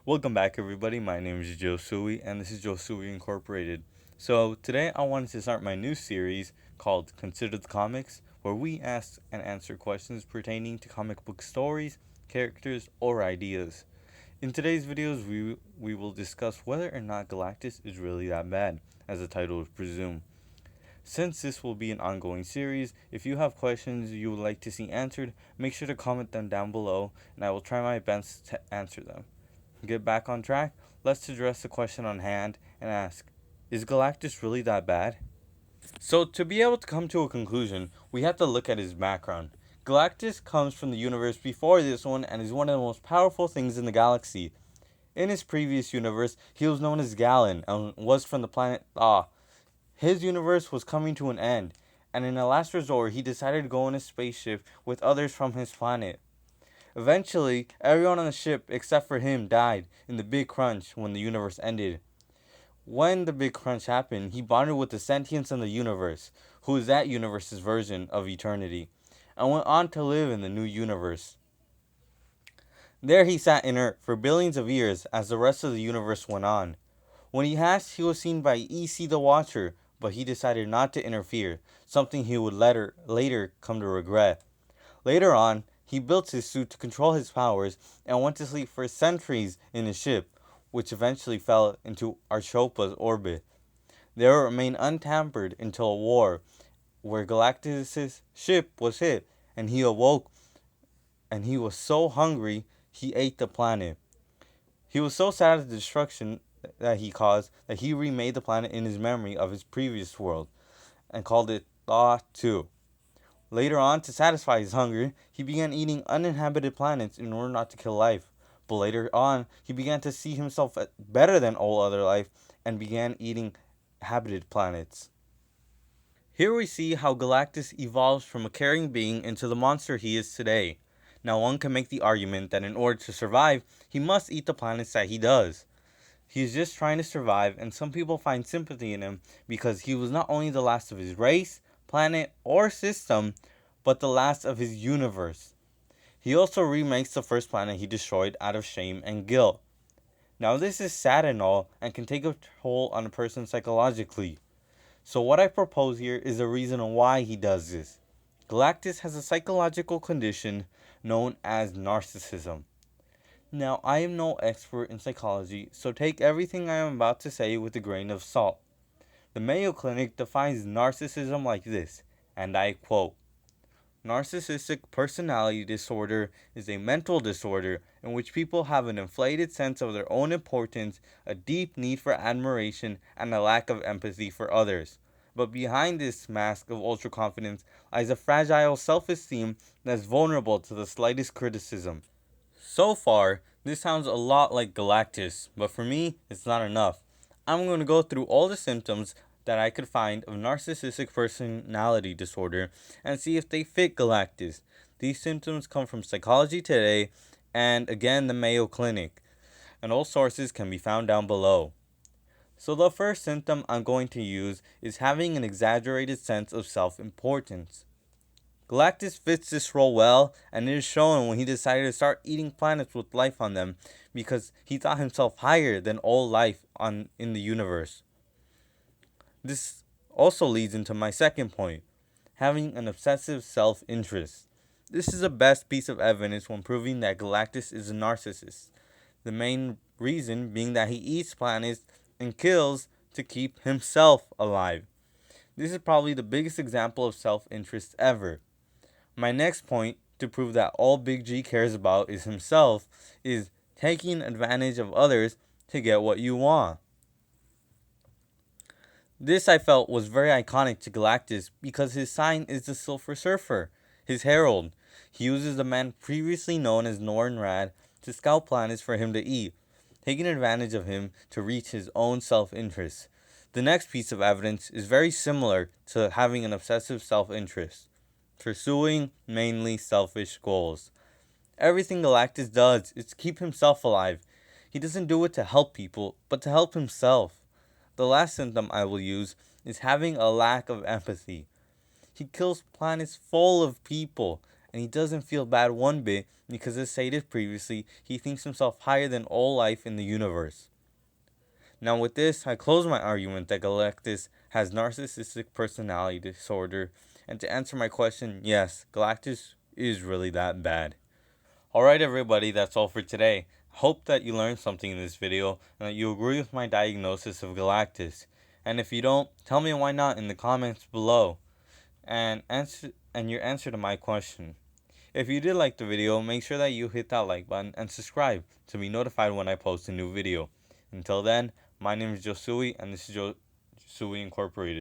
Welcome back, everybody. My name is Josuii, and this is Josuii Incorporated. So, today I wanted to start my new series called Consider the Comics, where we ask and answer questions pertaining to comic book stories, characters, or ideas. In today's videos, we will discuss whether or not Galactus is really that bad, as the title would presume. Since this will be an ongoing series, if you have questions you would like to see answered, make sure to comment them down below, and I will try my best to answer them. Get back on track, let's address the question on hand and ask, is Galactus really that bad? So, to be able to come to a conclusion, we have to look at his background. Galactus comes from the universe before this one and is one of the most powerful things in the galaxy. In his previous universe, he was known as Galen and was from the planet Thaw. His universe was coming to an end, and in a last resort, he decided to go in a spaceship with others from his planet. Eventually, everyone on the ship except for him died in the Big Crunch when the universe ended. When the Big Crunch happened, he bonded with the sentience in the universe, who is that universe's version of eternity, and went on to live in the new universe. There he sat inert for billions of years as the rest of the universe went on. When he hatched, he was seen by EC the Watcher, but he decided not to interfere, something he would later come to regret. Later on, he built his suit to control his powers and went to sleep for centuries in his ship, which eventually fell into Archopa's orbit. There it remained untampered until a war, where Galactus' ship was hit, and he awoke, and he was so hungry he ate the planet. He was so sad at the destruction that he caused that he remade the planet in his memory of his previous world, and called it Thaw 2. Later on, to satisfy his hunger, he began eating uninhabited planets in order not to kill life. But later on, he began to see himself better than all other life and began eating habited planets. Here we see how Galactus evolves from a caring being into the monster he is today. Now, one can make the argument that in order to survive, he must eat the planets that he does. He is just trying to survive, and some people find sympathy in him because he was not only the last of his race, planet, or system, but the last of his universe. He also remakes the first planet he destroyed out of shame and guilt. Now, this is sad and all, and can take a toll on a person psychologically. So, what I propose here is the reason why he does this. Galactus has a psychological condition known as narcissism. Now, I am no expert in psychology, so take everything I am about to say with a grain of salt. The Mayo Clinic defines narcissism like this, and I quote, "Narcissistic personality disorder is a mental disorder in which people have an inflated sense of their own importance, a deep need for admiration, and a lack of empathy for others. But behind this mask of ultra-confidence lies a fragile self-esteem that is vulnerable to the slightest criticism." So far, this sounds a lot like Galactus, but for me, it's not enough. I'm going to go through all the symptoms that I could find of narcissistic personality disorder and see if they fit Galactus. These symptoms come from Psychology Today and again the Mayo Clinic, and all sources can be found down below. So the first symptom I'm going to use is having an exaggerated sense of self-importance. Galactus fits this role well, and it is shown when he decided to start eating planets with life on them because he thought himself higher than all life in the universe. This also leads into my second point, having an obsessive self-interest. This is the best piece of evidence when proving that Galactus is a narcissist. The main reason being that he eats planets and kills to keep himself alive. This is probably the biggest example of self-interest ever. My next point, to prove that all Big G cares about is himself, is taking advantage of others to get what you want. This I felt was very iconic to Galactus because his sign is the Silver Surfer, his herald. He uses the man previously known as Nornrad to scout planets for him to eat, taking advantage of him to reach his own self-interest. The next piece of evidence is very similar to having an obsessive self-interest, pursuing mainly selfish goals. Everything Galactus does is to keep himself alive. He doesn't do it to help people, but to help himself. The last symptom I will use is having a lack of empathy. He kills planets full of people, and he doesn't feel bad one bit because, as stated previously, he thinks himself higher than all life in the universe. Now with this, I close my argument that Galactus has narcissistic personality disorder, and to answer my question, yes, Galactus is really that bad. Alright everybody, that's all for today. Hope that you learned something in this video and that you agree with my diagnosis of Galactus. And if you don't, tell me why not in the comments below. And your answer to my question. If you did like the video, make sure that you hit that like button and subscribe to be notified when I post a new video. Until then, my name is Josuii and this is Josuii Incorporated.